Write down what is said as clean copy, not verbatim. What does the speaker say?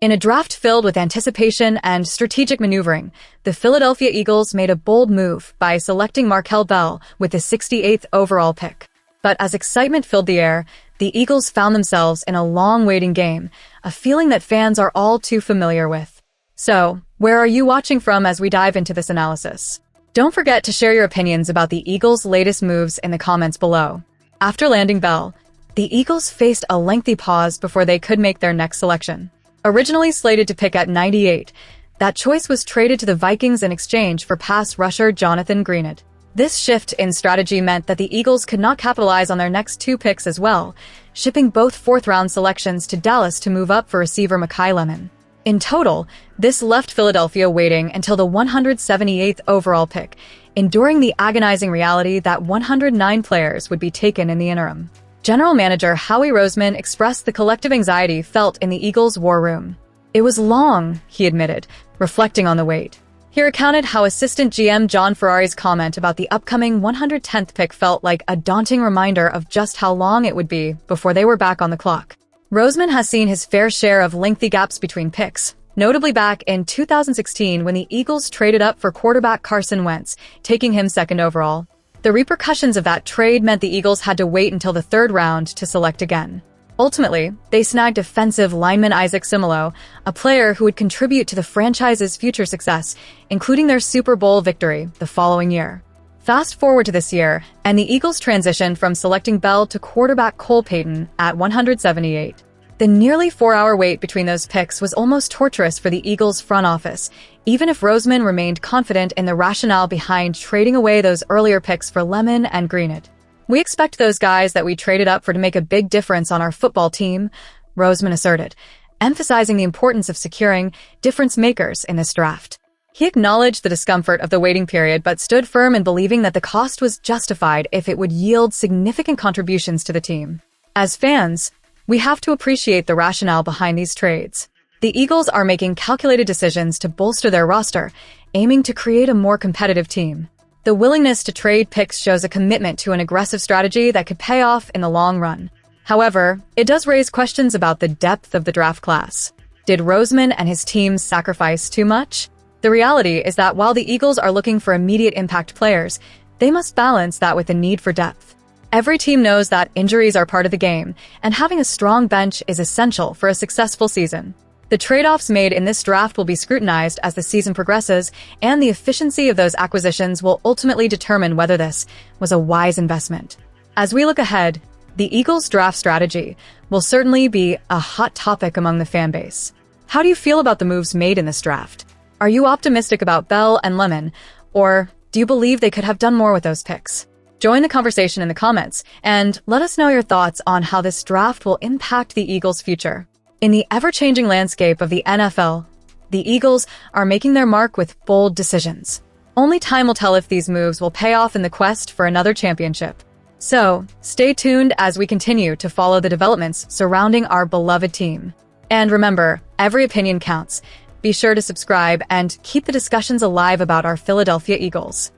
In a draft filled with anticipation and strategic maneuvering, the Philadelphia Eagles made a bold move by selecting Markell Bell with the 68th overall pick. But as excitement filled the air, the Eagles found themselves in a long waiting game, a feeling that fans are all too familiar with. So, where are you watching from as we dive into this analysis? Don't forget to share your opinions about the Eagles' latest moves in the comments below. After landing Bell, the Eagles faced a lengthy pause before they could make their next selection. Originally slated to pick at 98, that choice was traded to the Vikings in exchange for pass rusher Jonathan Greenard. This shift in strategy meant that the Eagles could not capitalize on their next two picks as well, shipping both fourth-round selections to Dallas to move up for receiver Makai Lemon. In total, this left Philadelphia waiting until the 178th overall pick, enduring the agonizing reality that 109 players would be taken in the interim. General Manager Howie Roseman expressed the collective anxiety felt in the Eagles' war room. "It was long," he admitted, reflecting on the wait. He recounted how assistant GM John Ferrari's comment about the upcoming 110th pick felt like a daunting reminder of just how long it would be before they were back on the clock. Roseman has seen his fair share of lengthy gaps between picks, notably back in 2016 when the Eagles traded up for quarterback Carson Wentz, taking him second overall. The repercussions of that trade meant the Eagles had to wait until the third round to select again. Ultimately, they snagged defensive lineman Isaac Simolo, a player who would contribute to the franchise's future success, including their Super Bowl victory the following year. Fast forward to this year, and the Eagles transitioned from selecting Bell to quarterback Cole Payton at 178. The nearly 4-hour wait between those picks was almost torturous for the Eagles' front office, even if Roseman remained confident in the rationale behind trading away those earlier picks for Lemon and Greenard. "We expect those guys that we traded up for to make a big difference on our football team," Roseman asserted, emphasizing the importance of securing difference makers in this draft. He acknowledged the discomfort of the waiting period but stood firm in believing that the cost was justified if it would yield significant contributions to the team. As fans, we have to appreciate the rationale behind these trades. The Eagles are making calculated decisions to bolster their roster, aiming to create a more competitive team. The willingness to trade picks shows a commitment to an aggressive strategy that could pay off in the long run. However, it does raise questions about the depth of the draft class. Did Roseman and his team sacrifice too much? The reality is that while the Eagles are looking for immediate impact players, they must balance that with the need for depth. Every team knows that injuries are part of the game, and having a strong bench is essential for a successful season. The trade-offs made in this draft will be scrutinized as the season progresses, and the efficiency of those acquisitions will ultimately determine whether this was a wise investment. As we look ahead, the Eagles' draft strategy will certainly be a hot topic among the fan base. How do you feel about the moves made in this draft? Are you optimistic about Bell and Lemon, or do you believe they could have done more with those picks? Join the conversation in the comments, and let us know your thoughts on how this draft will impact the Eagles' future. In the ever-changing landscape of the NFL, the Eagles are making their mark with bold decisions. Only time will tell if these moves will pay off in the quest for another championship. So, stay tuned as we continue to follow the developments surrounding our beloved team. And remember, every opinion counts. Be sure to subscribe and keep the discussions alive about our Philadelphia Eagles.